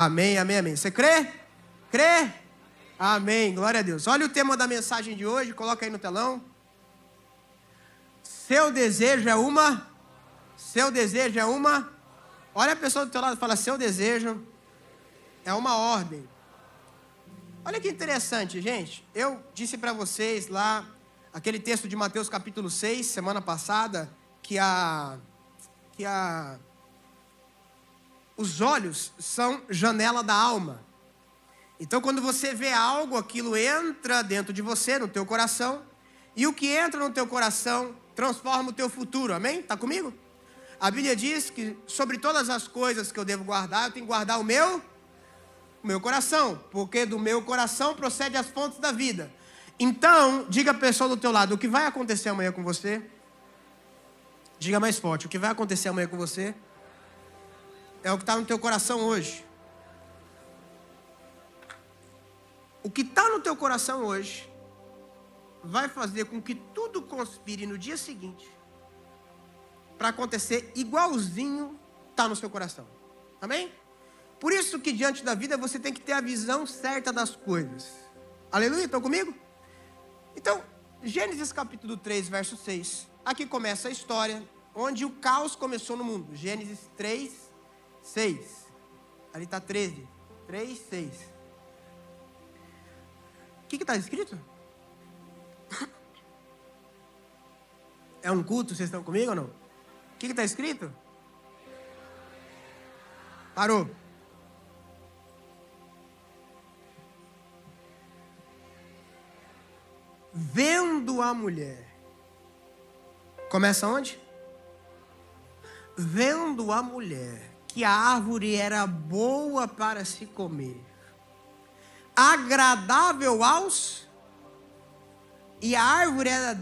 Amém, amém, amém. Você crê? Crê? Amém, glória a Deus. Olha o tema da mensagem de hoje, coloca aí no telão. Seu desejo é uma... Olha a pessoa do teu lado e fala, seu desejo é uma ordem. Olha que interessante, gente. Eu disse para vocês lá, aquele texto de Mateus capítulo 6, semana passada, que os olhos são janela da alma. Então, quando você vê algo, aquilo entra dentro de você, no teu coração, e o que entra no teu coração transforma o teu futuro, amém? Está comigo? A Bíblia diz que sobre todas as coisas que eu devo guardar, eu tenho que guardar o meu coração, porque do meu coração procede as fontes da vida. Então, diga a pessoa do teu lado, o que vai acontecer amanhã com você? Diga mais forte, o que vai acontecer amanhã com você? É o que está no teu coração hoje. O que está no teu coração hoje vai fazer com que tudo conspire no dia seguinte para acontecer igualzinho está no seu coração. Amém? Por isso que diante da vida você tem que ter a visão certa das coisas. Aleluia, estão comigo? Então, Gênesis capítulo 3, verso 6. Aqui começa a história onde o caos começou no mundo. Gênesis 3, 6. Ali está 13. 3, 6. O que está escrito? É um culto, vocês estão comigo ou não? O que está escrito? Parou. Vendo a mulher. Começa onde? Vendo a mulher que a árvore era boa para se comer, agradável aos, e a árvore era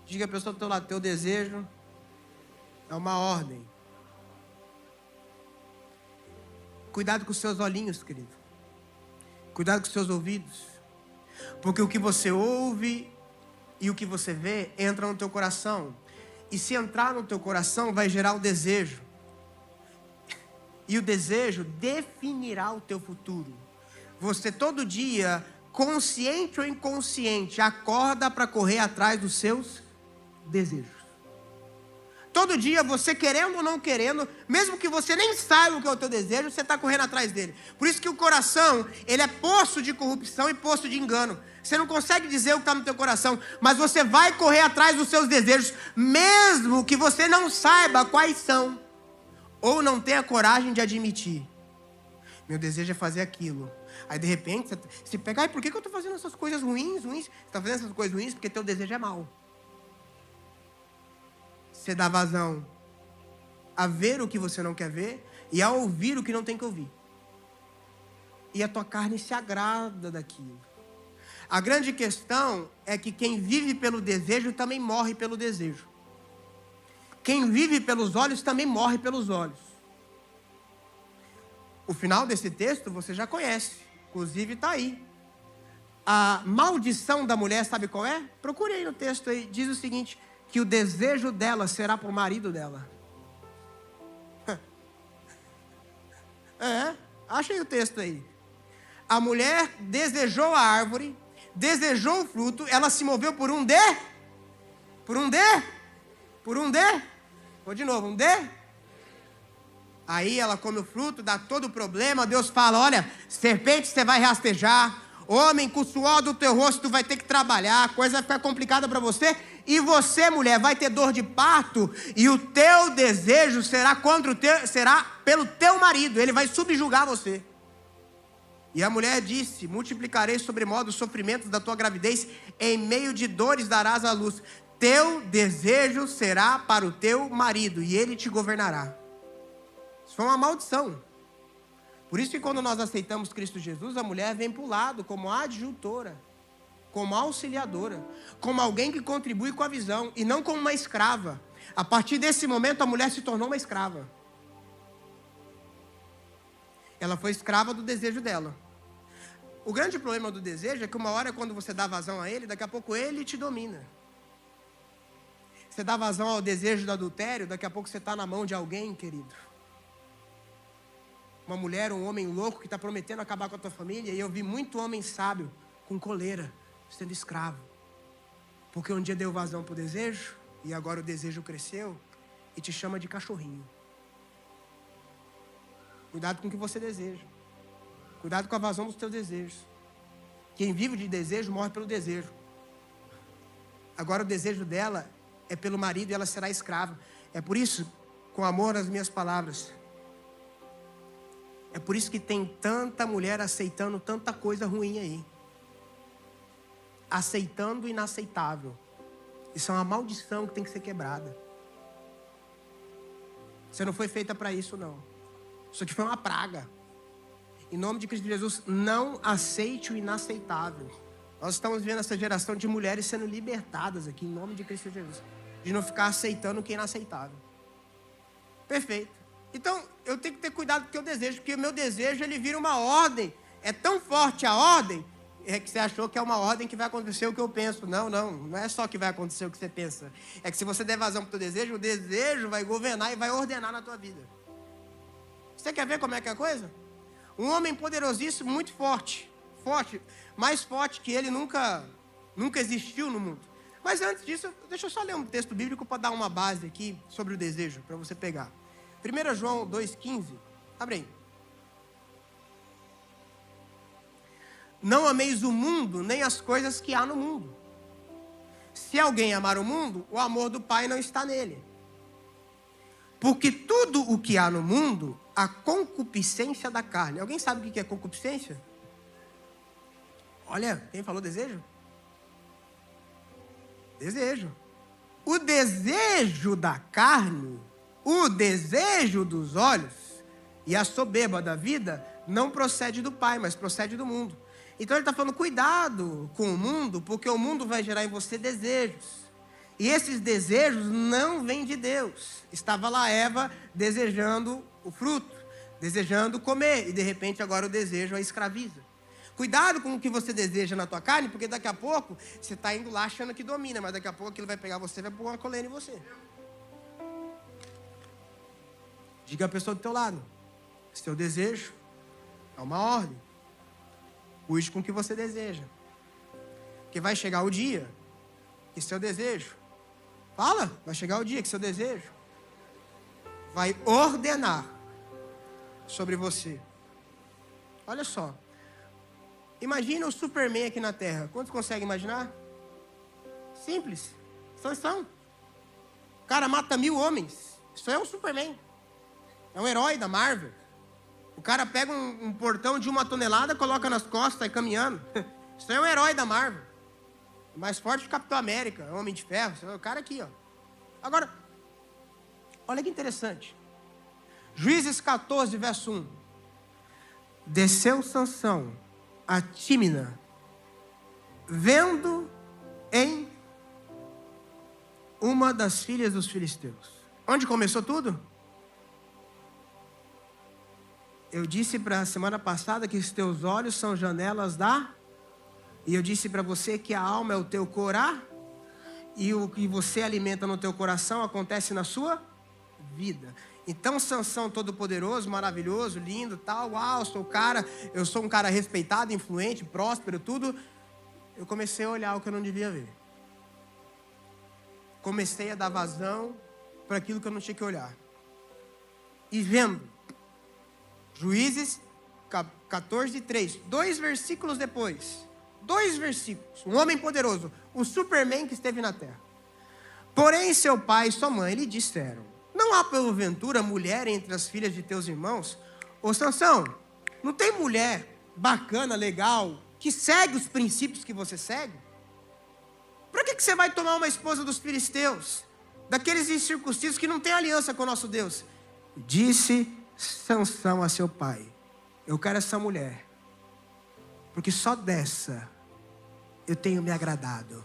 Diga a pessoa do teu lado, teu desejo é uma ordem. Cuidado com os seus olhinhos, querido. Cuidado com os seus ouvidos. Porque o que você ouve e o que você vê entra no teu coração. E se entrar no teu coração, vai gerar o desejo. E o desejo definirá o teu futuro. Você todo dia, consciente ou inconsciente, acorda para correr atrás dos seus desejos. Todo dia, você querendo ou não querendo, mesmo que você nem saiba o que é o teu desejo, você está correndo atrás dele. Por isso que o coração, ele é poço de corrupção e poço de engano. Você não consegue dizer o que está no teu coração, mas você vai correr atrás dos seus desejos, mesmo que você não saiba quais são, ou não tenha coragem de admitir. Meu desejo é fazer aquilo. Aí de repente, você pega, por que eu estou fazendo essas coisas ruins? Você está fazendo essas coisas ruins porque teu desejo é mau. Você dá vazão a ver o que você não quer ver e a ouvir o que não tem que ouvir. E a tua carne se agrada daquilo. A grande questão é que quem vive pelo desejo também morre pelo desejo. Quem vive pelos olhos também morre pelos olhos. O final desse texto você já conhece. Inclusive está aí. A maldição da mulher, sabe qual é? Procure aí no texto aí. Diz o seguinte, que o desejo dela será para o marido dela. Acha aí o texto aí. A mulher desejou a árvore, desejou o fruto, ela se moveu por um Vou de novo, Aí ela come o fruto, dá todo o problema, Deus fala, olha, serpente você vai rastejar, homem, com o suor do teu rosto tu vai ter que trabalhar, a coisa vai ficar complicada para você, e você, mulher, vai ter dor de parto, e o teu desejo será será pelo teu marido, ele vai subjugar você. E a mulher disse, multiplicarei sobremodo os sofrimentos da tua gravidez, em meio de dores darás à luz. Teu desejo será para o teu marido, e ele te governará. Isso foi uma maldição. Por isso que quando nós aceitamos Cristo Jesus, a mulher vem para o lado como adjutora, como auxiliadora, como alguém que contribui com a visão, e não como uma escrava. A partir desse momento, a mulher se tornou uma escrava. Ela foi escrava do desejo dela. O grande problema do desejo é que uma hora, quando você dá vazão a ele, daqui a pouco ele te domina. Você dá vazão ao desejo do adultério, daqui a pouco você está na mão de alguém, querido. uma mulher, um homem louco que está prometendo acabar com a tua família. E eu vi muito homem sábio com coleira, sendo escravo. Porque um dia deu vazão para o desejo, e agora o desejo cresceu e te chama de cachorrinho. Cuidado com o que você deseja. Cuidado com a vazão dos teus desejos. Quem vive de desejo morre pelo desejo. Agora o desejo dela é pelo marido e ela será escrava. É por isso, com amor às minhas palavras, é por isso que tem tanta mulher aceitando tanta coisa ruim aí. Aceitando o inaceitável. Isso é uma maldição que tem que ser quebrada. Você não foi feita para isso, não. Isso aqui foi uma praga. Em nome de Cristo Jesus, não aceite o inaceitável. Nós estamos vendo essa geração de mulheres sendo libertadas aqui, em nome de Cristo Jesus. De não ficar aceitando o que é inaceitável. Perfeito. Então, eu tenho que ter cuidado com o que eu desejo, porque o meu desejo, ele vira uma ordem. É tão forte a ordem, que você achou que é uma ordem que vai acontecer o que eu penso. Não é só que vai acontecer o que você pensa. É que se você der vazão para o desejo, o desejo vai governar e vai ordenar na tua vida. Você quer ver como é que é a coisa? Um homem poderosíssimo, muito forte, mais forte que ele nunca existiu no mundo. Mas antes disso, deixa eu só ler um texto bíblico para dar uma base aqui sobre o desejo, para você pegar. 1 João 2,15, abre aí. Não ameis o mundo, nem as coisas que há no mundo. Se alguém amar o mundo, o amor do Pai não está nele. Porque tudo o que há no mundo, a concupiscência da carne. Alguém sabe o que é concupiscência? Olha, quem falou desejo? Desejo. O desejo da carne, o desejo dos olhos e a soberba da vida não procede do Pai, mas procede do mundo. Então ele está falando, cuidado com o mundo, porque o mundo vai gerar em você desejos. E esses desejos não vêm de Deus. Estava lá Eva desejando o fruto, desejando comer, e de repente agora o desejo a escraviza. Cuidado com o que você deseja na tua carne, porque daqui a pouco você está indo lá achando que domina, mas daqui a pouco aquilo vai pegar você e vai pôr uma coleira em você. Diga a pessoa do teu lado, seu desejo é uma ordem. Cuide com o que você deseja. Porque vai chegar o dia que seu desejo, vai chegar o dia que seu desejo vai ordenar sobre você. Olha só. Imagina o Superman aqui na Terra. Quantos conseguem imaginar? Simples. Sansão. O cara mata 1000 homens. Isso é um Superman. É um herói da Marvel. O cara pega um portão de 1 tonelada, coloca nas costas e sai caminhando. Isso é um herói da Marvel. Mais forte que o Capitão América, Homem de Ferro. Isso é o cara aqui, ó. Agora, olha que interessante. Juízes 14, verso 1. Desceu Sansão a Tímina, vendo em uma das filhas dos filisteus. Onde começou tudo? Eu disse para a semana passada que os teus olhos são janelas E eu disse para você que a alma é o teu corá. E o que você alimenta no teu coração acontece na sua vida. Então Sansão todo poderoso, maravilhoso, lindo, tal, uau, eu sou um cara respeitado, influente, próspero, tudo. Eu comecei a olhar o que eu não devia ver. Comecei a dar vazão para aquilo que eu não tinha que olhar. E vendo, Juízes 14:3, 2 versículos depois, 2 versículos, um homem poderoso, o Superman que esteve na terra. Porém seu pai e sua mãe lhe disseram: não há porventura mulher entre as filhas de teus irmãos? Ô Sansão, não tem mulher bacana, legal, que segue os princípios que você segue? Para que você vai tomar uma esposa dos filisteus? Daqueles incircuncisos que não tem aliança com o nosso Deus? Disse Sansão a seu pai: eu quero essa mulher, porque só dessa eu tenho me agradado.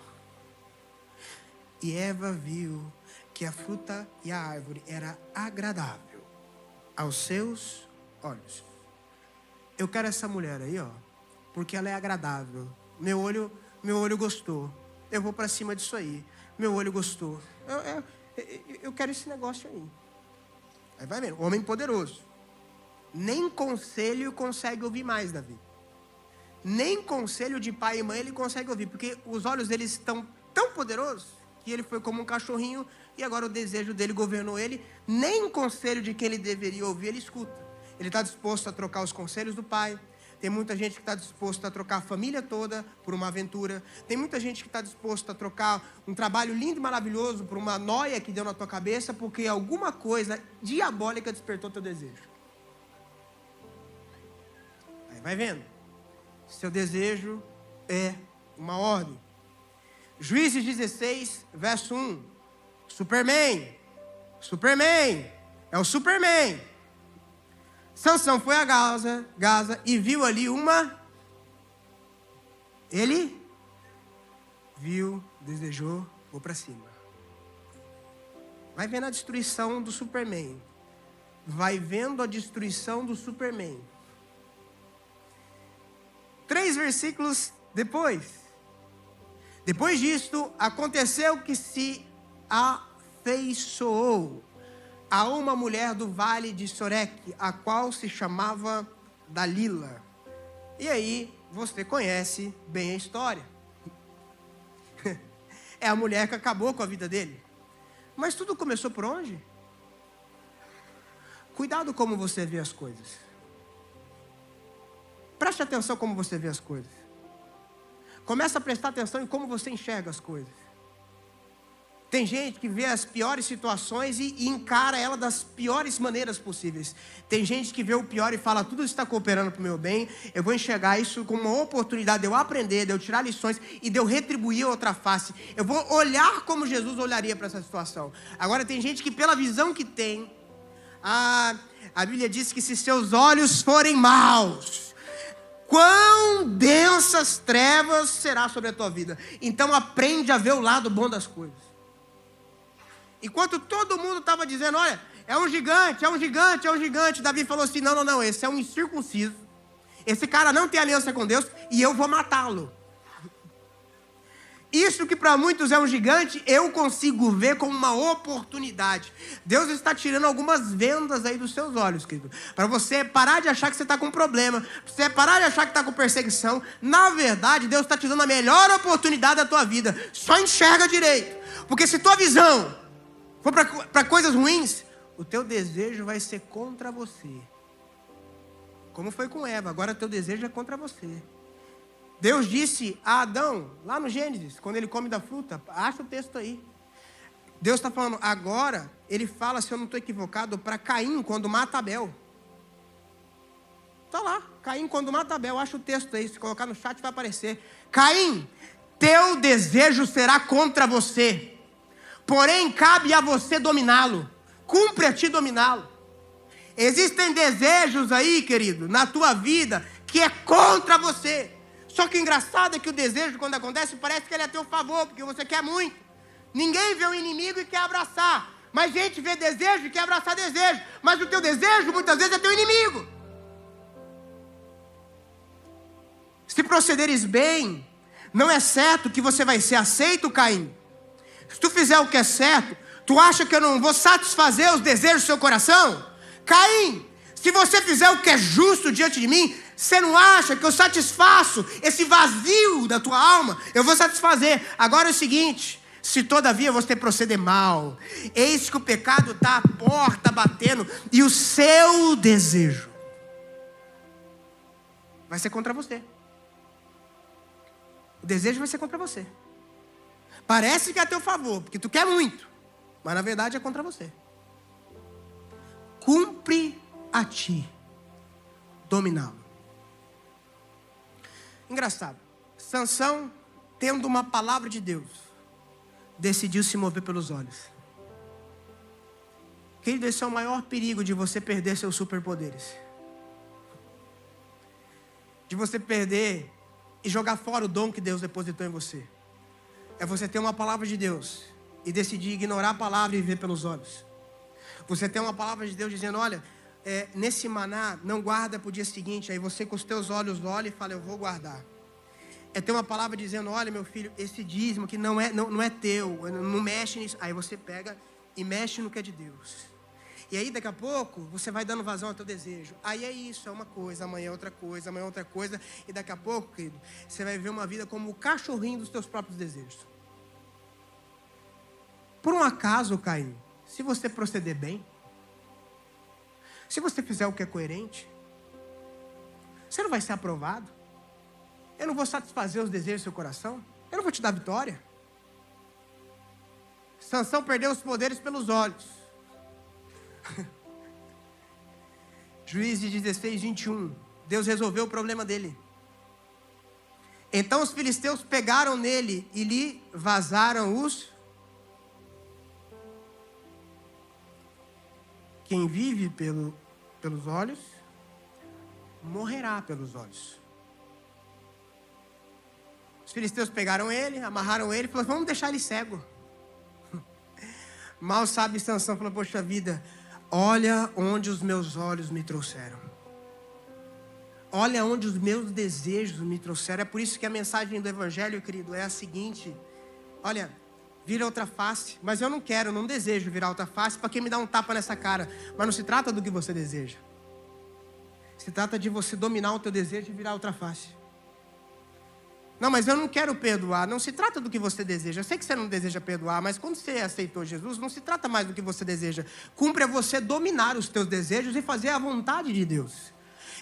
E Eva viu que a fruta e a árvore era agradável aos seus olhos. Eu quero essa mulher aí, ó, porque ela é agradável. Meu olho gostou. Eu vou para cima disso aí. Meu olho gostou. Eu quero esse negócio aí. Aí vai vendo, homem poderoso. Nem conselho consegue ouvir mais, Davi. Nem conselho de pai e mãe ele consegue ouvir, porque os olhos dele estão tão poderosos que ele foi como um cachorrinho e agora o desejo dele governou ele. Nem conselho de quem ele deveria ouvir ele escuta. Ele está disposto a trocar os conselhos do pai. Tem muita gente que está disposto a trocar a família toda por uma aventura. Tem muita gente que está disposto a trocar um trabalho lindo e maravilhoso por uma noia que deu na tua cabeça, porque alguma coisa diabólica despertou teu desejo. Aí vai vendo. Seu desejo é uma ordem. Juízes 16, verso 1. Superman. É o Superman. Sansão foi a Gaza e viu ali Ele viu, desejou, foi para cima. Vai vendo a destruição do Superman. Vai vendo a destruição do Superman. 3 versículos depois. Depois disto, aconteceu que se afeiçoou a uma mulher do vale de Soreque, a qual se chamava Dalila. E aí, você conhece bem a história. É a mulher que acabou com a vida dele. Mas tudo começou por onde? Cuidado como você vê as coisas. Preste atenção como você vê as coisas. Começa a prestar atenção em como você enxerga as coisas. Tem gente que vê as piores situações e encara ela das piores maneiras possíveis. Tem gente que vê o pior e fala, tudo está cooperando para o meu bem, eu vou enxergar isso como uma oportunidade de eu aprender, de eu tirar lições e de eu retribuir a outra face. Eu vou olhar como Jesus olharia para essa situação. Agora tem gente que pela visão que tem, a Bíblia diz que se seus olhos forem maus, quão densas trevas será sobre a tua vida. Então aprende a ver o lado bom das coisas. Enquanto todo mundo estava dizendo, olha, é um gigante, Davi falou assim, não, esse é um incircunciso. Esse cara não tem aliança com Deus e eu vou matá-lo. Isso que para muitos é um gigante, eu consigo ver como uma oportunidade. Deus está tirando algumas vendas aí dos seus olhos, querido. Para você parar de achar que você está com problema, para você parar de achar que está com perseguição. Na verdade, Deus está te dando a melhor oportunidade da tua vida. Só enxerga direito. Porque se tua visão for para coisas ruins, o teu desejo vai ser contra você. Como foi com Eva, agora o teu desejo é contra você. Deus disse a Adão, lá no Gênesis, quando ele come da fruta, acha o texto aí. Deus está falando, agora, ele fala, se eu não estou equivocado, para Caim, quando mata Abel. Está lá, Caim, quando mata Abel, acha o texto aí, se colocar no chat vai aparecer. Caim, teu desejo será contra você. Porém, cabe a você dominá-lo. Cumpre a ti dominá-lo. Existem desejos aí, querido, na tua vida, que é contra você. Só que o engraçado é que o desejo, quando acontece, parece que ele é a teu favor, porque você quer muito. Ninguém vê o inimigo e quer abraçar. Mas gente vê desejo e quer abraçar desejo. Mas o teu desejo, muitas vezes, é teu inimigo. Se procederes bem, não é certo que você vai ser aceito, Caim. Se tu fizer o que é certo, tu acha que eu não vou satisfazer os desejos do seu coração? Caim, se você fizer o que é justo diante de mim, você não acha que eu satisfaço esse vazio da tua alma? Eu vou satisfazer. Agora é o seguinte, se todavia você proceder mal, eis que o pecado está à porta batendo e o seu desejo vai ser contra você. O desejo vai ser contra você. Parece que é a teu favor, porque tu quer muito, mas na verdade é contra você. Cumpre a ti dominá-lo. Engraçado, Sansão, tendo uma palavra de Deus, decidiu se mover pelos olhos. Querido, esse é o maior perigo de você perder seus superpoderes. De você perder e jogar fora o dom que Deus depositou em você. É você ter uma palavra de Deus e decidir ignorar a palavra e viver pelos olhos. Você tem uma palavra de Deus dizendo, olha, nesse maná não guarda para o dia seguinte. Aí você com os teus olhos olha e fala, eu vou guardar. É ter uma palavra dizendo, olha meu filho, esse dízimo que não é teu, não mexe nisso. Aí você pega e mexe no que é de Deus. E aí, daqui a pouco, você vai dando vazão ao teu desejo. Aí é isso, é uma coisa, amanhã é outra coisa, amanhã é outra coisa. E daqui a pouco, querido, você vai viver uma vida como o cachorrinho dos teus próprios desejos. Por um acaso, Caim, se você proceder bem, se você fizer o que é coerente, você não vai ser aprovado. Eu não vou satisfazer os desejos do seu coração. Eu não vou te dar vitória. Sansão perdeu os poderes pelos olhos. Juízes 16, 21. Deus resolveu o problema dele. Então os filisteus pegaram nele e lhe vazaram os... Quem vive pelos olhos, morrerá pelos olhos. Os filisteus pegaram ele, amarraram ele e falaram, vamos deixar ele cego. Mal sabe Sansão, falou, poxa vida, olha onde os meus olhos me trouxeram. Olha onde os meus desejos me trouxeram. É por isso que a mensagem do Evangelho, querido, é a seguinte. Olha, vira outra face. Mas eu não desejo virar outra face para quem me dá um tapa nessa cara. Mas não se trata do que você deseja. Se trata de você dominar o teu desejo e virar outra face. Não, mas eu não quero perdoar. Não se trata do que você deseja. Eu sei que você não deseja perdoar, mas quando você aceitou Jesus, não se trata mais do que você deseja. Cumpre a você dominar os teus desejos e fazer a vontade de Deus.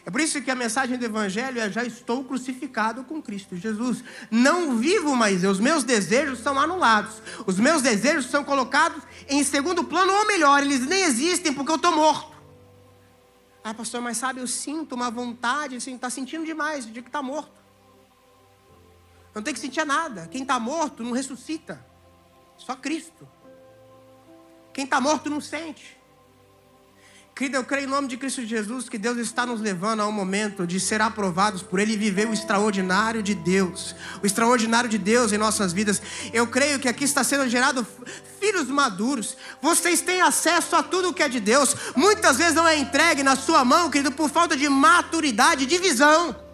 É por isso que a mensagem do Evangelho é, já estou crucificado com Cristo Jesus. Não vivo mais eu, os meus desejos são anulados. Os meus desejos são colocados em segundo plano, ou melhor, eles nem existem porque eu estou morto. Ah, pastor, mas sabe, eu sinto uma vontade, assim, está sentindo demais, de que está morto. Não tem que sentir nada. Quem está morto não ressuscita. Só Cristo. Quem está morto não sente. Querido, eu creio em nome de Cristo Jesus que Deus está nos levando a um momento de ser aprovados por Ele e viver o extraordinário de Deus. O extraordinário de Deus em nossas vidas. Eu creio que aqui está sendo gerado filhos maduros. Vocês têm acesso a tudo o que é de Deus. Muitas vezes não é entregue na sua mão, querido, por falta de maturidade, de visão.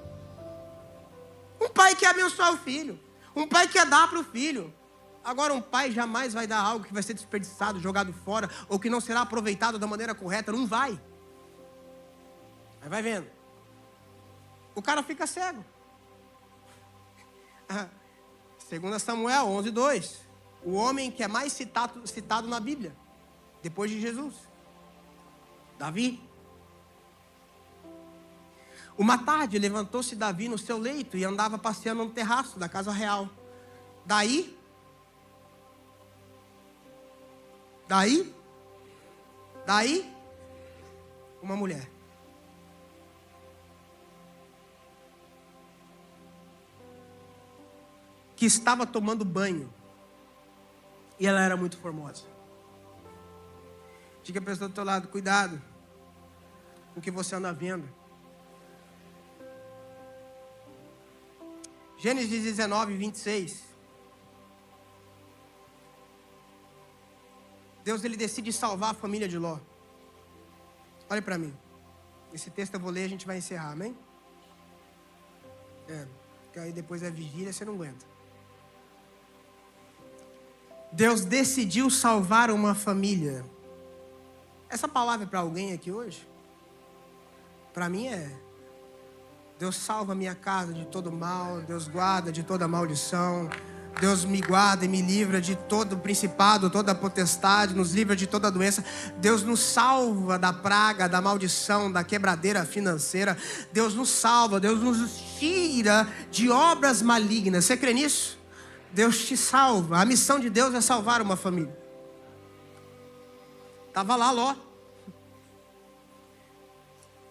Um pai quer abençoar o filho. Um pai quer dar para o filho. Agora, um pai jamais vai dar algo que vai ser desperdiçado, jogado fora, ou que não será aproveitado da maneira correta. Não vai. Aí vai vendo. O cara fica cego. 2 Samuel 11, 2. O homem que é mais citado na Bíblia, depois de Jesus. Davi. Uma tarde, levantou-se Davi no seu leito e andava passeando no terraço da casa real. Daí, uma mulher. Que estava tomando banho. E ela era muito formosa. Diga a pessoa do teu lado, cuidado com o que você anda vendo. Gênesis 19, 26. Deus, ele decide salvar a família de Ló. Olha para mim. Esse texto eu vou ler e a gente vai encerrar, amém? Porque aí depois é vigília, você não aguenta. Deus decidiu salvar uma família. Essa palavra é para alguém aqui hoje? Para mim é. Deus salva a minha casa de todo mal. Deus guarda de toda maldição. Deus me guarda e me livra de todo principado, toda potestade, nos livra de toda doença. Deus nos salva da praga, da maldição, da quebradeira financeira. Deus nos salva, Deus nos tira de obras malignas. Você crê nisso? Deus te salva. A missão de Deus é salvar uma família. Estava lá Ló.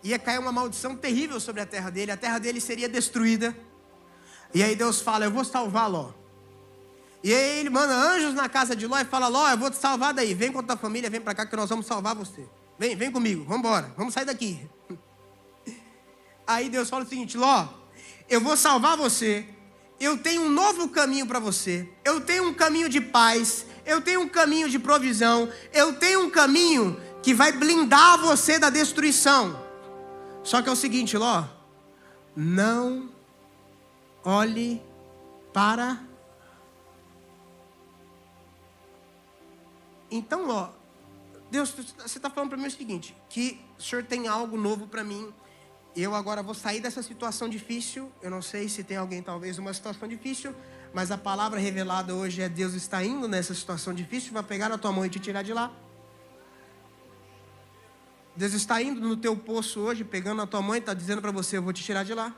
Ia cair uma maldição terrível sobre a terra dele seria destruída. E aí Deus fala, eu vou salvar Ló. E aí ele manda anjos na casa de Ló e fala, Ló, eu vou te salvar daí, vem com a tua família, vem para cá que nós vamos salvar você. Vem comigo, vamos embora, vamos sair daqui. Aí Deus fala o seguinte, Ló, eu vou salvar você, eu tenho um novo caminho para você, eu tenho um caminho de paz, eu tenho um caminho de provisão, eu tenho um caminho que vai blindar você da destruição. Só que é o seguinte, Ló, não olhe para... Então, Ló, Deus, você está falando para mim o seguinte, que o Senhor tem algo novo para mim. Eu agora vou sair dessa situação difícil. Eu não sei se tem alguém talvez numa situação difícil, mas a palavra revelada hoje é: Deus está indo nessa situação difícil, vai pegar na tua mão e te tirar de lá. Deus está indo no teu poço hoje, pegando na tua mão e está dizendo para você: eu vou te tirar de lá.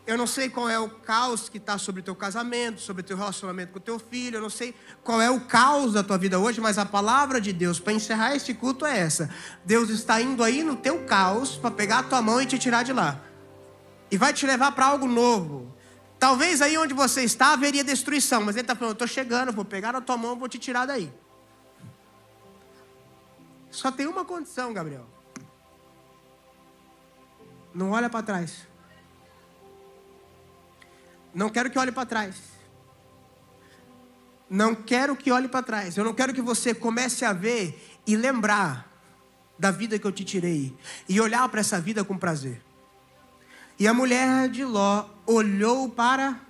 Eu não sei qual é o caos que está sobre o teu casamento, sobre o teu relacionamento com o teu filho. Eu não sei qual é o caos da tua vida hoje, mas a palavra de Deus para encerrar este culto é essa: Deus está indo aí no teu caos para pegar a tua mão e te tirar de lá. E vai te levar para algo novo. Talvez aí onde você está haveria destruição, mas Ele está falando: eu estou chegando, vou pegar na tua mão, vou te tirar daí. Só tem uma condição, Gabriel. Não olha para trás. Não quero que olhe para trás. Não quero que olhe para trás. Eu não quero que você comece a ver e lembrar da vida que eu te tirei e olhar para essa vida com prazer. E a mulher de Ló olhou para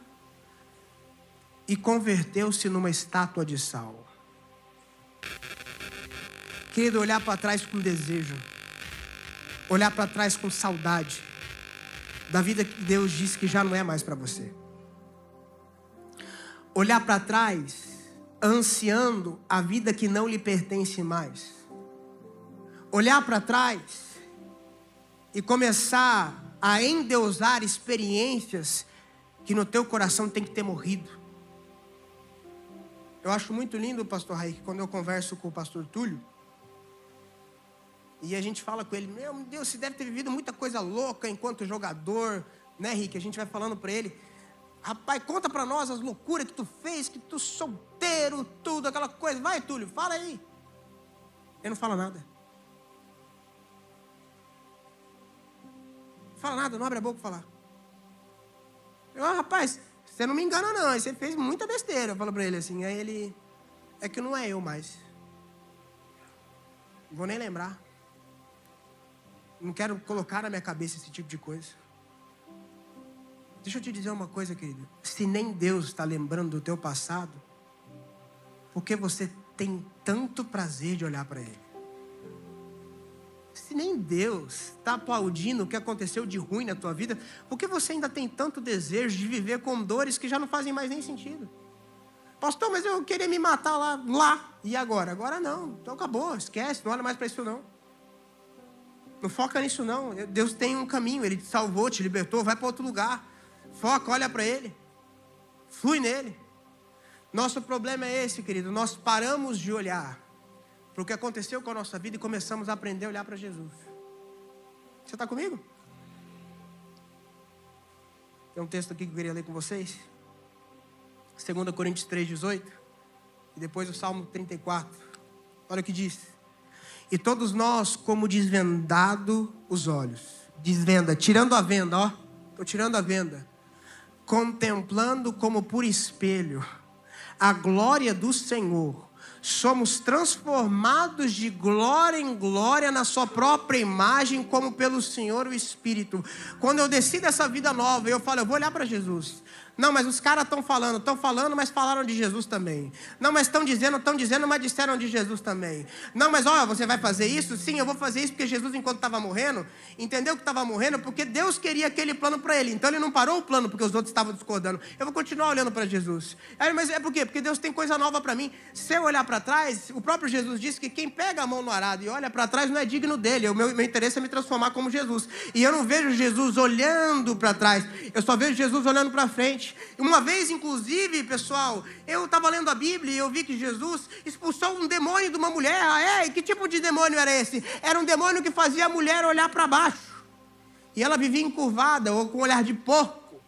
e converteu-se numa estátua de sal. Querido, olhar para trás com desejo. Olhar para trás com saudade da vida que Deus disse que já não é mais para você. Olhar para trás ansiando a vida que não lhe pertence mais. Olhar para trás e começar a endeusar experiências que no teu coração tem que ter morrido. Eu acho muito lindo, pastor Raí, que quando eu converso com o pastor Túlio, e a gente fala com ele: meu Deus, você deve ter vivido muita coisa louca enquanto jogador, né, Rick? A gente vai falando para ele: rapaz, conta para nós as loucuras que tu fez, que tu solteiro, tudo, aquela coisa. Vai, Túlio, fala aí. Ele não fala nada. Não fala nada, não abre a boca para falar. Rapaz, você não me engana não, você fez muita besteira. Eu falo para ele assim, aí ele: é que não é eu mais. Não vou nem lembrar. Não quero colocar na minha cabeça esse tipo de coisa. Deixa eu te dizer uma coisa, querido. Se nem Deus está lembrando do teu passado, por que você tem tanto prazer de olhar para Ele? Se nem Deus está aplaudindo o que aconteceu de ruim na tua vida, por que você ainda tem tanto desejo de viver com dores que já não fazem mais nem sentido? Pastor, mas eu queria me matar lá. E agora? Agora não. Então acabou, esquece, não olha mais para isso não. Não foca nisso não. Deus tem um caminho, Ele te salvou, te libertou, vai para outro lugar. Foca, olha para Ele. Flui nele. Nosso problema é esse, querido. Nós paramos de olhar para o que aconteceu com a nossa vida e começamos a aprender a olhar para Jesus. Você está comigo? Tem um texto aqui que eu queria ler com vocês. 2 Coríntios 3:18. E depois o Salmo 34. Olha o que diz. E todos nós, como desvendado os olhos. Desvenda, tirando a venda, ó. Estou tirando a venda. Contemplando como por espelho a glória do Senhor. Somos transformados de glória em glória na sua própria imagem, como pelo Senhor o Espírito. Quando eu decido essa vida nova, eu falo: eu vou olhar para Jesus. Não, mas os caras estão falando, mas falaram de Jesus também. Não, mas estão dizendo, mas disseram de Jesus também. Não, mas ó, você vai fazer isso? Sim, eu vou fazer isso porque Jesus, enquanto estava morrendo, entendeu que estava morrendo porque Deus queria aquele plano para ele. Então ele não parou o plano porque os outros estavam discordando. Eu vou continuar olhando para Jesus. Mas é por quê? Porque Deus tem coisa nova para mim. Se eu olhar para trás, o próprio Jesus disse que quem pega a mão no arado e olha para trás não é digno dele. O meu interesse é me transformar como Jesus. E eu não vejo Jesus olhando para trás. Eu só vejo Jesus olhando para frente. Uma vez, inclusive, pessoal, eu estava lendo a Bíblia e eu vi que Jesus expulsou um demônio de uma mulher. E que tipo de demônio era esse? Era um demônio que fazia a mulher olhar para baixo. E ela vivia encurvada ou com um olhar de porco.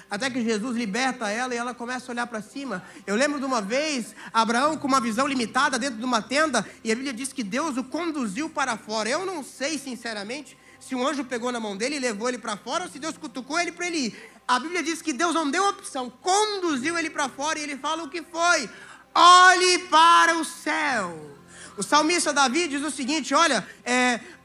Até que Jesus liberta ela e ela começa a olhar para cima. Eu lembro de uma vez, Abraão com uma visão limitada dentro de uma tenda. E a Bíblia diz que Deus o conduziu para fora. Eu não sei, sinceramente, se um anjo pegou na mão dele e levou ele para fora ou se Deus cutucou ele para ele ir. A Bíblia diz que Deus não deu opção, conduziu ele para fora e ele fala o que foi: olhe para o céu. O salmista Davi diz o seguinte, olha,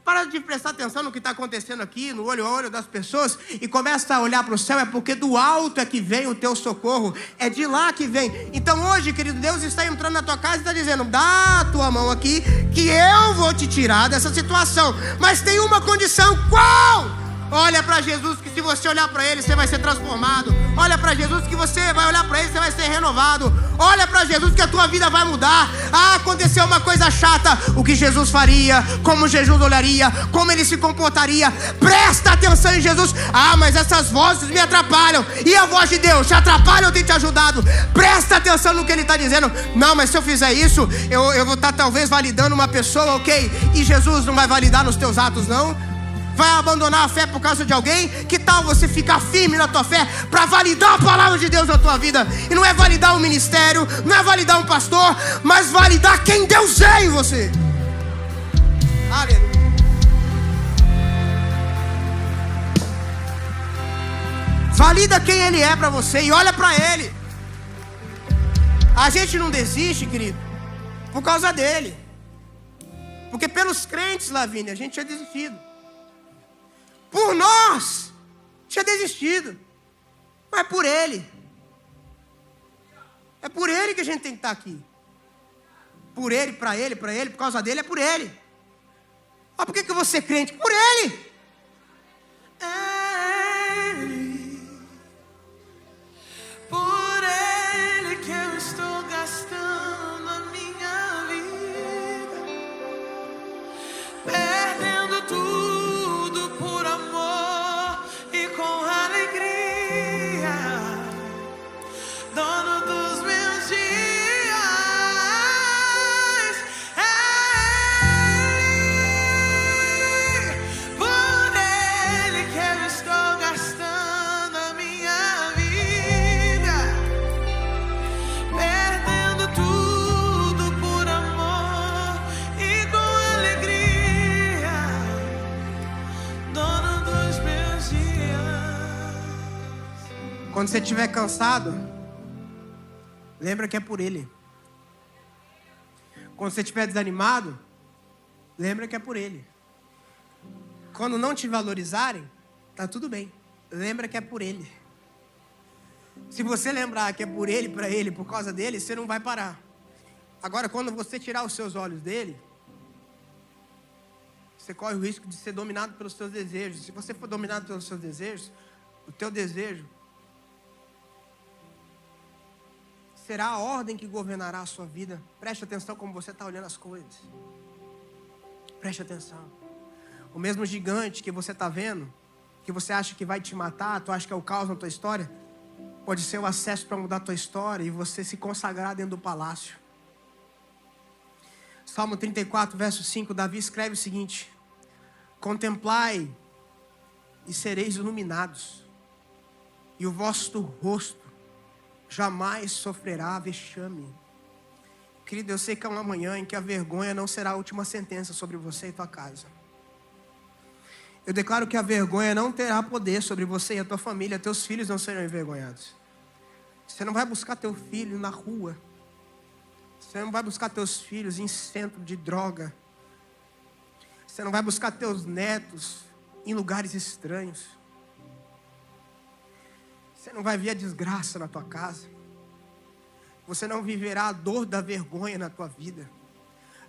para de prestar atenção no que está acontecendo aqui, no olho a olho das pessoas, e começa a olhar para o céu, é porque do alto é que vem o teu socorro, é de lá que vem. Então hoje, querido, Deus está entrando na tua casa e está dizendo, dá a tua mão aqui, que eu vou te tirar dessa situação. Mas tem uma condição, qual? Olha para Jesus, que se você olhar para Ele, você vai ser transformado. Olha para Jesus, que você vai olhar para Ele, você vai ser renovado. Olha para Jesus, que a tua vida vai mudar. Ah, aconteceu uma coisa chata. O que Jesus faria, como Jesus olharia, como Ele se comportaria. Presta atenção em Jesus. Ah, mas essas vozes me atrapalham. E a voz de Deus te atrapalha ou tem te ajudado? Presta atenção no que Ele está dizendo. Não, mas se eu fizer isso, eu vou estar talvez validando uma pessoa, ok? E Jesus não vai validar nos teus atos, não? Vai abandonar a fé por causa de alguém? Que tal você ficar firme na tua fé para validar a palavra de Deus na tua vida? E não é validar um ministério, não é validar um pastor, mas validar quem Deus é em você. Aleluia. Valida quem Ele é para você e olha para Ele. A gente não desiste, querido, por causa dele. Porque pelos crentes, Lavínia, a gente tinha desistido. Por nós, tinha desistido. Mas é por Ele. É por Ele que a gente tem que estar aqui. Por Ele, para Ele, por causa dele, é por Ele. Ah, por que eu vou ser crente? Por Ele. Por Ele que eu estou gastando a minha vida, perdendo tudo por amor e com alegria, dono dos meus dias. Por Ele que eu estou gastando a minha vida, perdendo tudo por amor e com alegria, dono dos meus dias. Quando você estiver cansado, lembra que é por Ele. Quando você estiver desanimado, lembra que é por Ele. Quando não te valorizarem, tá tudo bem. Lembra que é por Ele. Se você lembrar que é por Ele, para Ele, por causa dele, você não vai parar. Agora, quando você tirar os seus olhos dele, você corre o risco de ser dominado pelos seus desejos. Se você for dominado pelos seus desejos, o teu desejo será a ordem que governará a sua vida. Preste atenção como você está olhando as coisas. Preste atenção. O mesmo gigante que você está vendo, que você acha que vai te matar, tu acha que é o caos na tua história, pode ser o acesso para mudar a tua história e você se consagrar dentro do palácio. Salmo 34, verso 5, Davi escreve o seguinte: contemplai e sereis iluminados, e o vosso rosto jamais sofrerá vexame. Querido, eu sei que é uma manhã em que a vergonha não será a última sentença sobre você e tua casa. Eu declaro que a vergonha não terá poder sobre você e a tua família. Teus filhos não serão envergonhados. Você não vai buscar teu filho na rua. Você não vai buscar teus filhos em centro de droga. Você não vai buscar teus netos em lugares estranhos. Você não vai ver a desgraça na tua casa. Você não viverá a dor da vergonha na tua vida.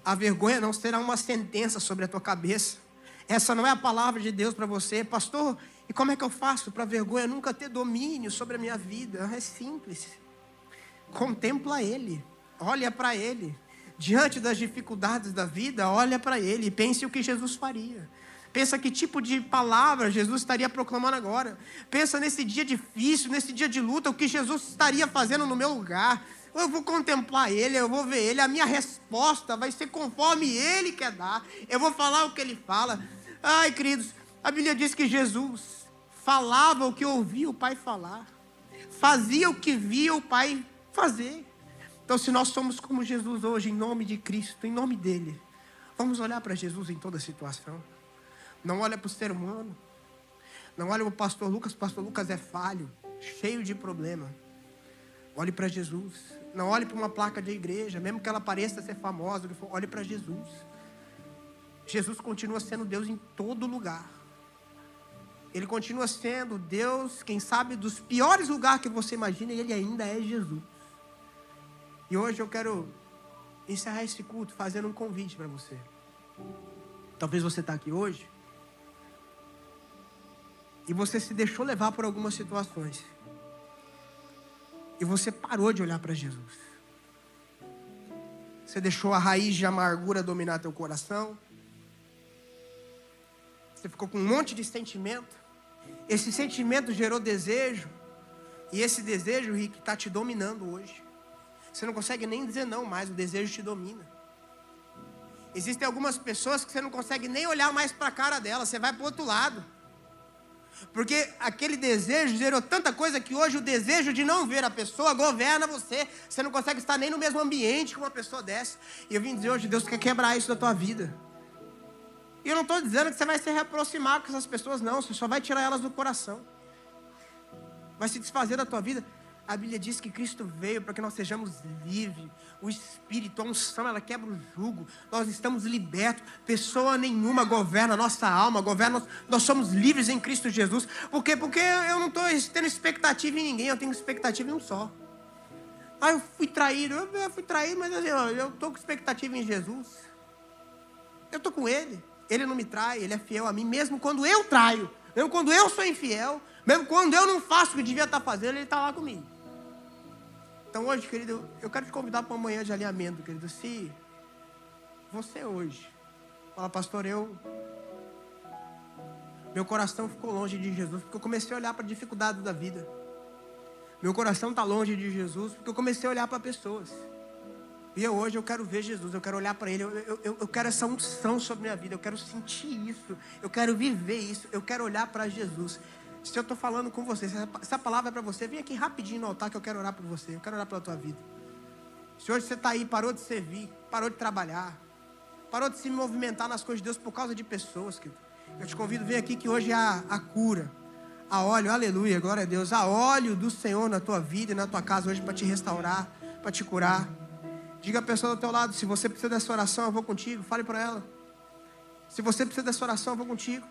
A vergonha não será uma sentença sobre a tua cabeça. Essa não é a palavra de Deus para você. Pastor, e como é que eu faço para a vergonha nunca ter domínio sobre a minha vida? É simples. Contempla Ele. Olha para Ele. Diante das dificuldades da vida, olha para Ele e pense o que Jesus faria. Pensa que tipo de palavra Jesus estaria proclamando agora. Pensa nesse dia difícil, nesse dia de luta, o que Jesus estaria fazendo no meu lugar. Eu vou contemplar Ele, eu vou ver Ele. A minha resposta vai ser conforme Ele quer dar. Eu vou falar o que Ele fala. Ai, queridos, a Bíblia diz que Jesus falava o que ouvia o Pai falar. Fazia o que via o Pai fazer. Então, se nós somos como Jesus hoje, em nome de Cristo, em nome dEle, vamos olhar para Jesus em toda situação. Não olha para o ser humano. Não olha para o pastor Lucas. O pastor Lucas é falho, cheio de problema. Olhe para Jesus. Não olhe para uma placa de igreja, mesmo que ela pareça ser famosa. Olhe para Jesus. Jesus continua sendo Deus em todo lugar. Ele continua sendo Deus, quem sabe, dos piores lugares que você imagina, e Ele ainda é Jesus. E hoje eu quero encerrar esse culto fazendo um convite para você. Talvez você está aqui hoje e você se deixou levar por algumas situações. E você parou de olhar para Jesus. Você deixou a raiz de amargura dominar teu coração. Você ficou com um monte de sentimento. Esse sentimento gerou desejo. E esse desejo, Rick, está te dominando hoje. Você não consegue nem dizer não mais, o desejo te domina. Existem algumas pessoas que você não consegue nem olhar mais para a cara dela, você vai para o outro lado. Porque aquele desejo gerou tanta coisa que hoje o desejo de não ver a pessoa governa você. Você não consegue estar nem no mesmo ambiente com uma pessoa dessa. E eu vim dizer hoje, Deus quer quebrar isso da tua vida. E eu não estou dizendo que você vai se reaproximar com essas pessoas, não. Você só vai tirar elas do coração. Vai se desfazer da tua vida. A Bíblia diz que Cristo veio para que nós sejamos livres. O Espírito, a unção, ela quebra o jugo. Nós estamos libertos. Pessoa nenhuma governa a nossa alma, governa. Nós somos livres em Cristo Jesus. Por quê? Porque eu não estou tendo expectativa em ninguém, eu tenho expectativa em um só. Eu fui traído. Eu fui traído, mas eu estou com expectativa em Jesus. Eu estou com Ele. Ele não me trai, Ele é fiel a mim, mesmo quando eu traio, mesmo quando eu sou infiel, mesmo quando eu não faço o que devia estar fazendo, Ele está lá comigo. Então hoje, querido, eu quero te convidar para uma manhã de alinhamento, querido. Se você hoje fala, pastor, meu coração ficou longe de Jesus, porque eu comecei a olhar para a dificuldade da vida. Meu coração está longe de Jesus, porque eu comecei a olhar para pessoas. E hoje eu quero ver Jesus, eu quero olhar para Ele, eu quero essa unção sobre a minha vida, eu quero sentir isso, eu quero viver isso, eu quero olhar para Jesus. Se eu estou falando com você, se essa palavra é para você, vem aqui rapidinho no altar que eu quero orar por você, eu quero orar pela tua vida. Se hoje você está aí, parou de servir, parou de trabalhar, parou de se movimentar nas coisas de Deus por causa de pessoas, querido, eu te convido, vem aqui que hoje há a cura, há óleo, aleluia, glória a Deus, há óleo do Senhor na tua vida e na tua casa hoje para te restaurar, para te curar. Diga a pessoa do teu lado, se você precisa dessa oração, eu vou contigo. Fale para ela. Se você precisa dessa oração, eu vou contigo.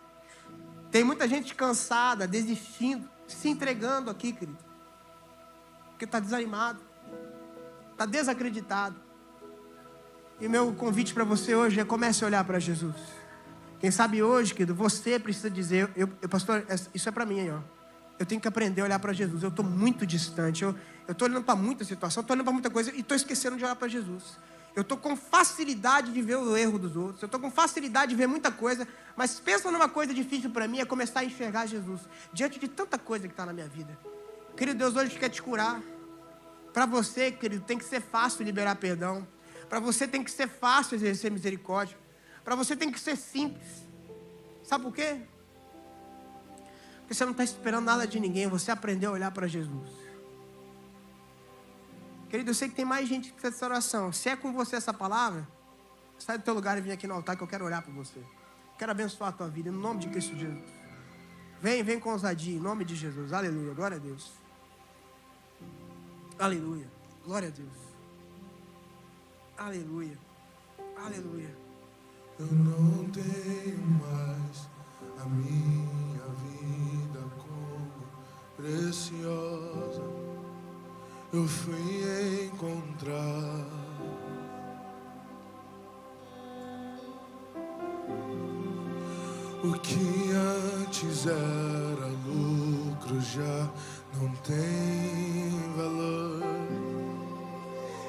Tem muita gente cansada, desistindo, se entregando aqui, querido. Porque está desanimado. Está desacreditado. E o meu convite para você hoje é comece a olhar para Jesus. Quem sabe hoje, querido, você precisa dizer, pastor, isso é para mim aí, ó. Eu tenho que aprender a olhar para Jesus. Eu estou muito distante. Eu estou olhando para muita situação, estou olhando para muita coisa e estou esquecendo de olhar para Jesus. Eu estou com facilidade de ver o erro dos outros. Eu estou com facilidade de ver muita coisa. Mas pensa numa coisa difícil para mim, é começar a enxergar Jesus. Diante de tanta coisa que está na minha vida. Querido Deus, hoje quer te curar. Para você, querido, tem que ser fácil liberar perdão. Para você tem que ser fácil exercer misericórdia. Para você tem que ser simples. Sabe por quê? Porque você não está esperando nada de ninguém. Você aprendeu a olhar para Jesus. Querido, eu sei que tem mais gente que precisa dessa oração. Se é com você essa palavra, sai do teu lugar e vem aqui no altar que eu quero orar por você. Quero abençoar a tua vida, no nome de Cristo Jesus. Vem com ousadia, em nome de Jesus. Aleluia, glória a Deus. Aleluia, glória a Deus. Aleluia, aleluia. Eu não tenho mais a minha vida como preciosa. Eu fui encontrar o que antes era lucro já não tem valor.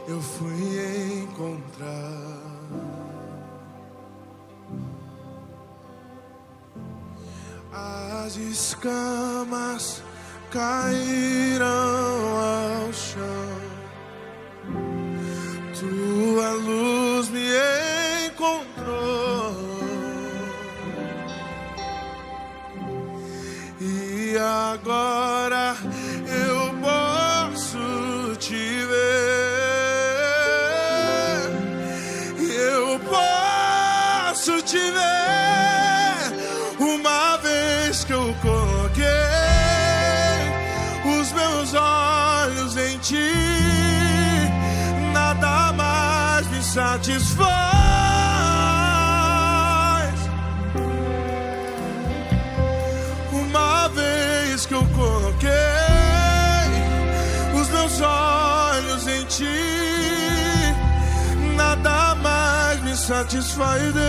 Eu fui encontrar as escamas caíram ao chão. Tua luz me encontrou e agora eu posso te ver. Eu posso te ver uma vez que eu coloquei os meus olhos em ti. satisfaz. Uma vez que eu coloquei os meus olhos em ti, nada mais me satisfaz, Deus.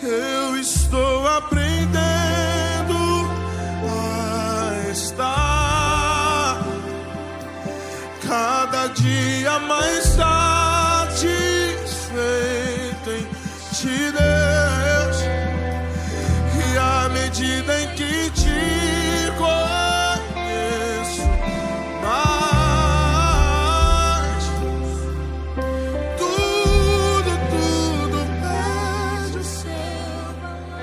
Eu estou aprendendo a estar cada dia mais satisfeito em ti, Deus. E à medida em que te conheço mais, tudo perde o seu valor.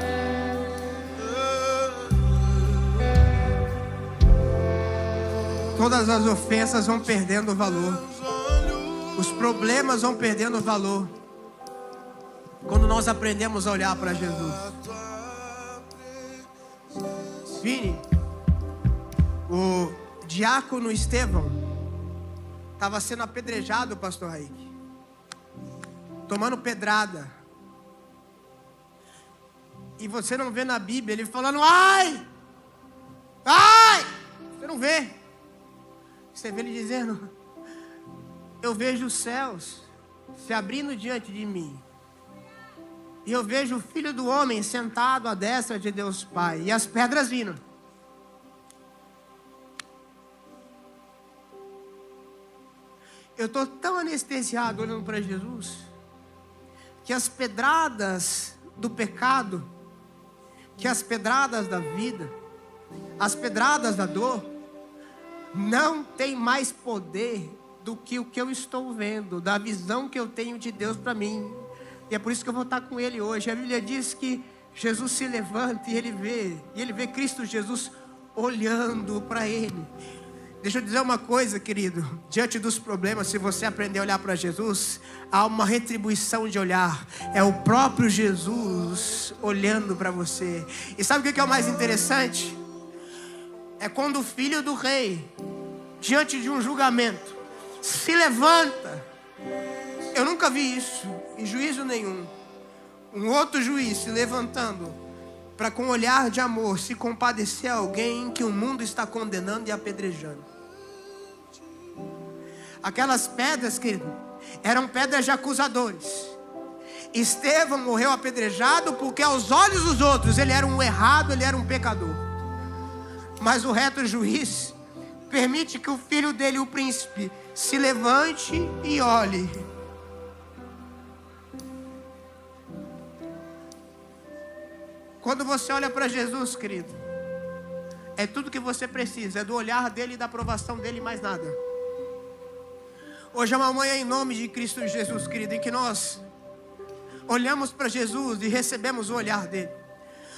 Todas as ofensas vão perdendo valor. Os problemas vão perdendo valor quando nós aprendemos a olhar para Jesus. Vini, o diácono Estevão estava sendo apedrejado, pastor Raik, tomando pedrada. E você não vê na Bíblia ele falando: ai, ai. Você não vê. Você vê ele dizendo: eu vejo os céus se abrindo diante de mim, e eu vejo o Filho do Homem sentado à destra de Deus Pai, e as pedras vindo. Eu estou tão anestesiado olhando para Jesus, que as pedradas do pecado, que as pedradas da vida, as pedradas da dor, não tem mais poder do que o que eu estou vendo, da visão que eu tenho de Deus para mim. E é por isso que eu vou estar com Ele hoje. A Bíblia diz que Jesus se levanta e Ele vê Cristo Jesus olhando para Ele. Deixa eu dizer uma coisa, querido. Diante dos problemas, se você aprender a olhar para Jesus, há uma retribuição de olhar. É o próprio Jesus olhando para você. E sabe o que é o mais interessante? É quando o filho do rei, diante de um julgamento, se levanta. Eu nunca vi isso em juízo nenhum. Um outro juiz se levantando para, com um olhar de amor, se compadecer a alguém que o mundo está condenando e apedrejando. Aquelas pedras, querido, eram pedras de acusadores. Estevão morreu apedrejado porque aos olhos dos outros ele era um errado, ele era um pecador. Mas o reto juiz permite que o filho dele, o príncipe, se levante e olhe. Quando você olha para Jesus, querido, é tudo que você precisa, é do olhar dele e da aprovação dele, mais nada. Hoje é uma manhã em nome de Cristo Jesus, querido, em que nós olhamos para Jesus e recebemos o olhar dele.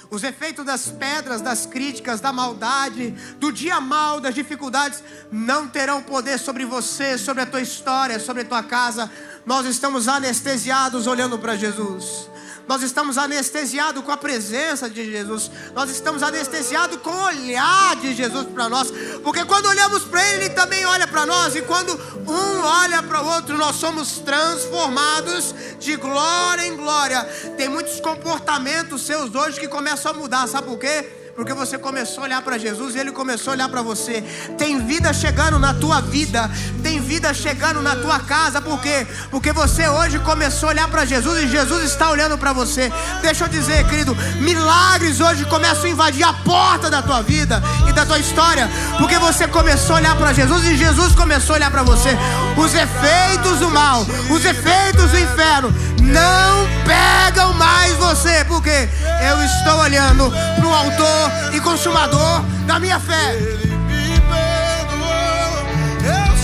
Os efeitos das pedras, das críticas, da maldade, do dia mal, das dificuldades, não terão poder sobre você, sobre a tua história, sobre a tua casa. Nós estamos anestesiados olhando para Jesus. Nós estamos anestesiados com a presença de Jesus. Nós estamos anestesiados com o olhar de Jesus para nós. Porque quando olhamos para Ele, Ele também olha para nós. E quando um olha para o outro, nós somos transformados de glória em glória. Tem muitos comportamentos seus hoje que começam a mudar. Sabe por quê? Porque você começou a olhar para Jesus e Ele começou a olhar para você. Tem vida chegando na tua vida. Tem vida chegando na tua casa. Por quê? Porque você hoje começou a olhar para Jesus e Jesus está olhando para você. Deixa eu dizer, querido, milagres hoje começam a invadir a porta da tua vida e da tua história. Porque você começou a olhar para Jesus e Jesus começou a olhar para você. Os efeitos do mal, os efeitos do inferno não pegam mais você. Porque eu estou olhando para o autor e consumador da minha fé. Ele me perdoou. Eu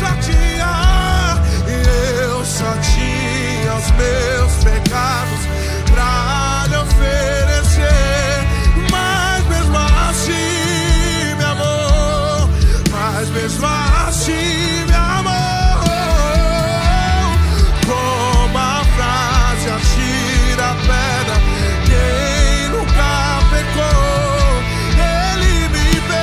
só tinha os meus pecados pra lhe oferecer. Mas mesmo assim me amou. Mas mesmo assim me amou. Como a frase atira a pedra, quem nunca pecou. Ele me perdoou.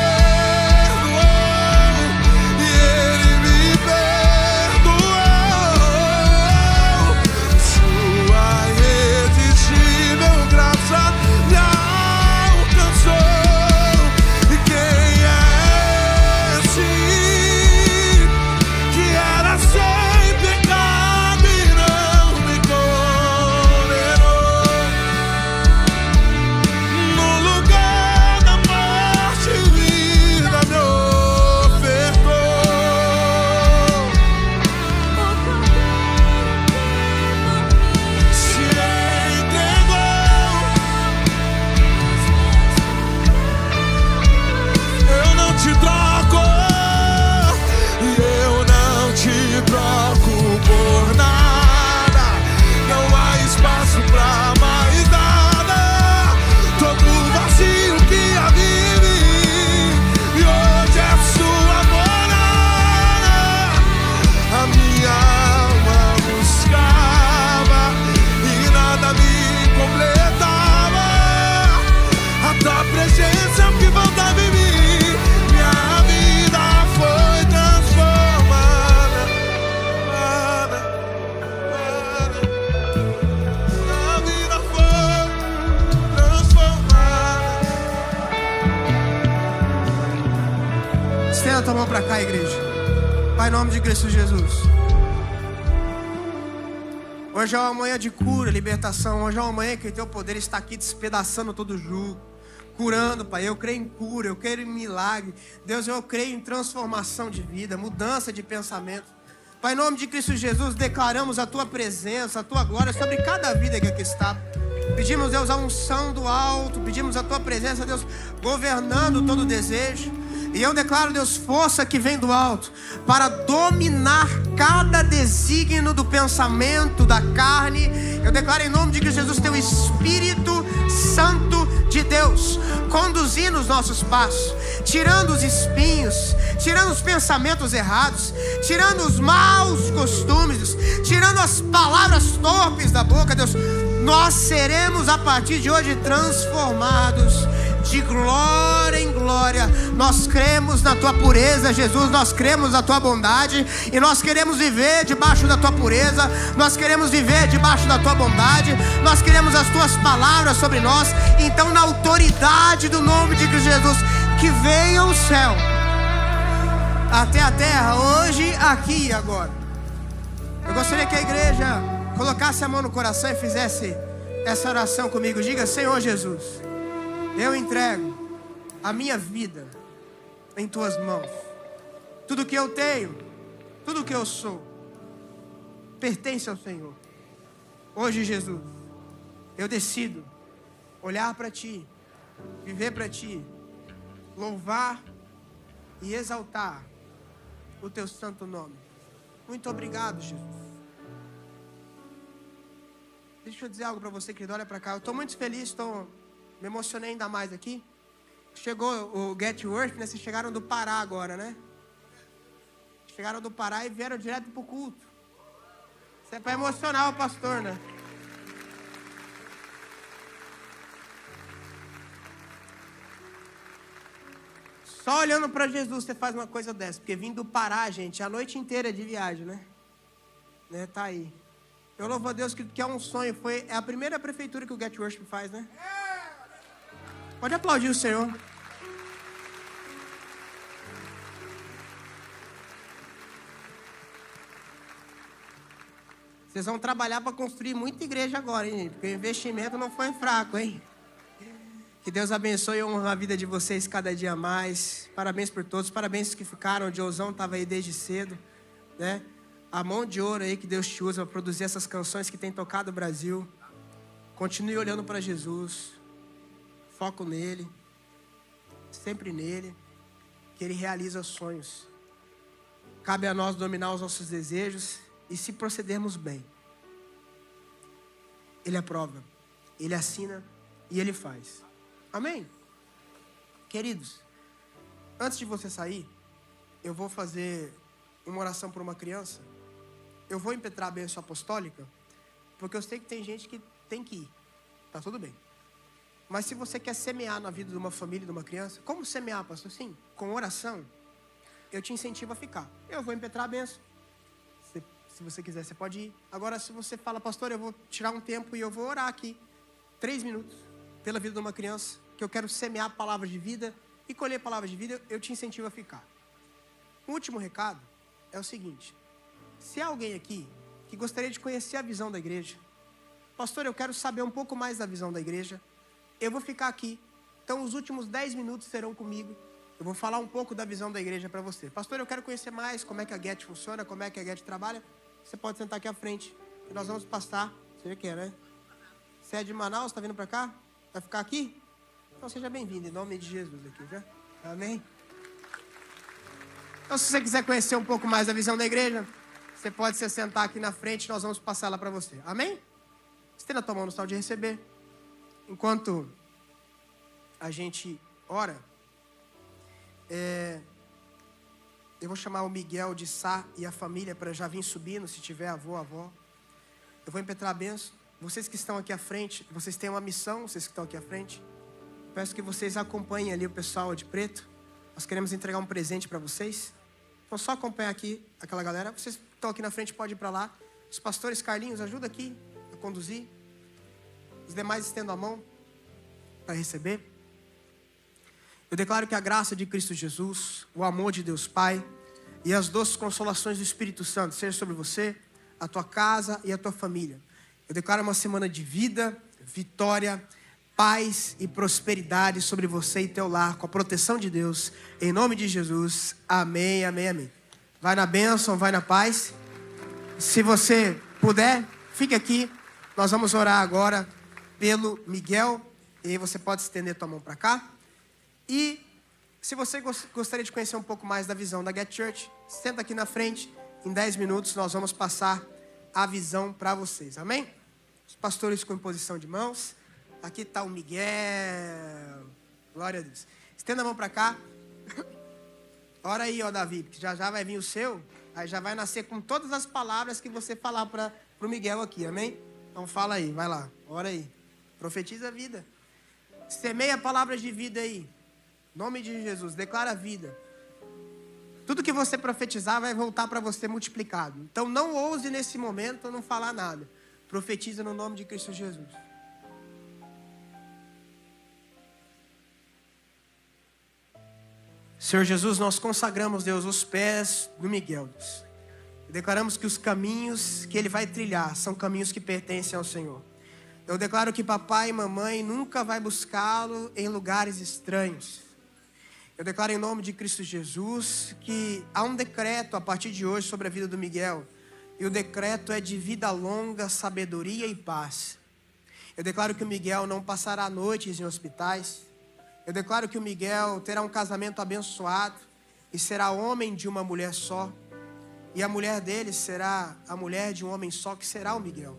para cá, igreja. Pai, em nome de Cristo Jesus. Hoje é uma manhã de cura, libertação. Hoje é uma manhã que o teu poder está aqui despedaçando todo o jugo, curando, Pai. Eu creio em cura, eu creio em milagre. Deus, eu creio em transformação de vida, mudança de pensamento. Pai, em nome de Cristo Jesus, declaramos a tua presença, a tua glória sobre cada vida que aqui está. Pedimos, Deus, a unção do alto. Pedimos a tua presença, Deus, governando todo o desejo. E eu declaro, Deus, força que vem do alto para dominar cada desígnio do pensamento, da carne. Eu declaro em nome de Cristo Jesus, teu Espírito Santo de Deus conduzindo os nossos passos, tirando os espinhos, tirando os pensamentos errados, tirando os maus costumes, tirando as palavras torpes da boca, Deus. Nós seremos a partir de hoje transformados de glória em glória. Nós cremos na tua pureza, Jesus. Nós cremos na tua bondade e nós queremos viver debaixo da tua pureza. Nós queremos viver debaixo da tua bondade. Nós queremos as tuas palavras sobre nós. Então, na autoridade do nome de Cristo Jesus, que venha o céu até a terra, hoje, aqui e agora. Eu gostaria que a igreja colocasse a mão no coração e fizesse essa oração comigo. Diga: Senhor Jesus, eu entrego a minha vida em tuas mãos. Tudo que eu tenho, tudo que eu sou, pertence ao Senhor. Hoje, Jesus, eu decido olhar para ti, viver para ti, louvar e exaltar o teu santo nome. Muito obrigado, Jesus. Deixa eu dizer algo para você, querido. Olha para cá. Eu estou muito feliz, me emocionei ainda mais aqui. Chegou o Get Worth, né? Vocês chegaram do Pará agora, né? Chegaram do Pará e vieram direto pro culto. Isso é para emocionar o pastor, né? Só olhando para Jesus você faz uma coisa dessa. Porque vindo do Pará, gente, a noite inteira de viagem, né? Tá aí. Eu louvo a Deus que é um sonho. É a primeira prefeitura que o Get Worship faz, né? Pode aplaudir o Senhor. Vocês vão trabalhar para construir muita igreja agora, hein, gente? Porque o investimento não foi fraco, hein? Que Deus abençoe e honre a vida de vocês cada dia mais. Parabéns por todos. Parabéns que ficaram. O Diozão estava aí desde cedo, né? A mão de ouro aí que Deus te usa para produzir essas canções que tem tocado o Brasil. Continue olhando para Jesus. Foco nele. Sempre nele. Que ele realiza sonhos. Cabe a nós dominar os nossos desejos. E se procedermos bem, ele aprova, ele assina e ele faz. Amém? Queridos, antes de você sair, eu vou fazer uma oração por uma criança. Eu vou impetrar a bênção apostólica, porque eu sei que tem gente que tem que ir. Tá tudo bem. Mas se você quer semear na vida de uma família, de uma criança, como semear, pastor? Sim, com oração, eu te incentivo a ficar. Eu vou impetrar a bênção. Se você quiser, você pode ir. Agora, se você fala: pastor, eu vou tirar um tempo e eu vou orar aqui 3 minutos pela vida de uma criança, que eu quero semear palavras de vida e colher palavras de vida, eu te incentivo a ficar. O último recado é o seguinte: se há alguém aqui que gostaria de conhecer a visão da igreja, pastor, eu quero saber um pouco mais da visão da igreja, eu vou ficar aqui. Então, os últimos 10 minutos serão comigo. Eu vou falar um pouco da visão da igreja para você. Pastor, eu quero conhecer mais como é que a Get funciona, como é que a Get trabalha. Você pode sentar aqui à frente, que nós vamos passar. Você já quer, né? Você é de Manaus, está vindo para cá? Vai ficar aqui? Então seja bem-vindo, em nome de Jesus aqui, já? Amém? Então, se você quiser conhecer um pouco mais da visão da igreja, você pode se sentar aqui na frente, nós vamos passar lá para você. Amém? Estenda a tua mão no sinal de receber. Enquanto a gente ora, eu vou chamar o Miguel de Sá e a família para já vir subindo, se tiver avô, avó. Eu vou impetrar a bênção. Vocês que estão aqui à frente, vocês têm uma missão, vocês que estão aqui à frente. Peço que vocês acompanhem ali o pessoal de preto. Nós queremos entregar um presente para vocês. Então só acompanhar aqui aquela galera. Vocês que estão aqui na frente podem ir para lá. Os pastores Carlinhos, ajuda aqui a conduzir. Os demais estendam a mão para receber. Eu declaro que a graça de Cristo Jesus, o amor de Deus Pai e as doces consolações do Espírito Santo sejam sobre você, a tua casa e a tua família. Eu declaro uma semana de vida, vitória, paz e prosperidade sobre você e teu lar, com a proteção de Deus, em nome de Jesus. Amém, amém, amém. Vai na bênção, vai na paz. Se você puder, fique aqui. Nós vamos orar agora pelo Miguel. E aí você pode estender tua mão para cá. E se você gostaria de conhecer um pouco mais da visão da Get Church, senta aqui na frente. Em 10 minutos nós vamos passar a visão para vocês. Amém? Os pastores com imposição de mãos. Aqui está o Miguel. Glória a Deus. Estenda a mão para cá. Ora aí, ó Davi, porque já vai vir o seu. Aí já vai nascer com todas as palavras que você falar para o Miguel aqui. Amém? Então fala aí, vai lá. Ora aí. Profetiza a vida. Semeia palavras de vida aí. Em nome de Jesus, declara a vida. Tudo que você profetizar vai voltar para você multiplicado. Então não ouse nesse momento não falar nada. Profetiza no nome de Cristo Jesus. Senhor Jesus, nós consagramos, Deus, os pés do Miguel, Deus. E declaramos que os caminhos que ele vai trilhar são caminhos que pertencem ao Senhor. Eu declaro que papai e mamãe nunca vai buscá-lo em lugares estranhos. Eu declaro em nome de Cristo Jesus que há um decreto a partir de hoje sobre a vida do Miguel. E o decreto é de vida longa, sabedoria e paz. Eu declaro que o Miguel não passará noites em hospitais. Eu declaro que o Miguel terá um casamento abençoado e será homem de uma mulher só. E a mulher dele será a mulher de um homem só, que será o Miguel.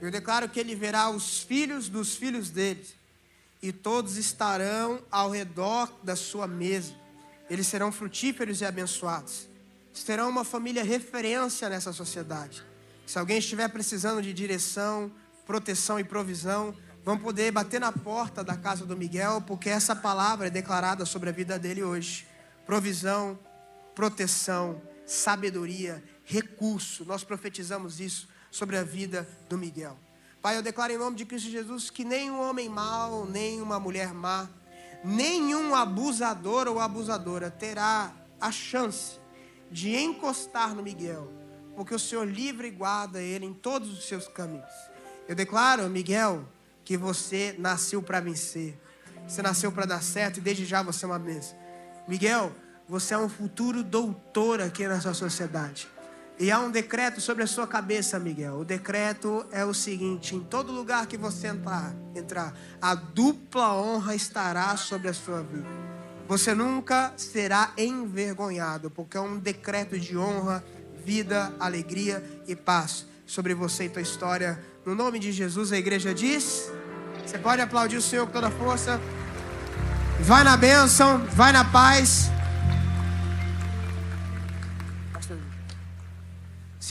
Eu declaro que ele verá os filhos dos filhos dele. E todos estarão ao redor da sua mesa. Eles serão frutíferos e abençoados. Serão uma família referência nessa sociedade. Se alguém estiver precisando de direção, proteção e provisão, vão poder bater na porta da casa do Miguel, porque essa palavra é declarada sobre a vida dele hoje. Provisão, proteção, sabedoria, recurso. Nós profetizamos isso sobre a vida do Miguel. Pai, eu declaro em nome de Cristo Jesus que nenhum homem mau, nem uma mulher má, nenhum abusador ou abusadora terá a chance de encostar no Miguel, porque o Senhor livra e guarda ele em todos os seus caminhos. Eu declaro, Miguel, que você nasceu para vencer. Você nasceu para dar certo e desde já você é uma bênção. Miguel, você é um futuro doutor aqui nessa sociedade. E há um decreto sobre a sua cabeça, Miguel. O decreto é o seguinte: em todo lugar que você entrar, a dupla honra estará sobre a sua vida. Você nunca será envergonhado, porque é um decreto de honra, vida, alegria e paz sobre você e tua história. No nome de Jesus, a igreja diz... Você pode aplaudir o Senhor com toda a força. Vai na bênção, vai na paz.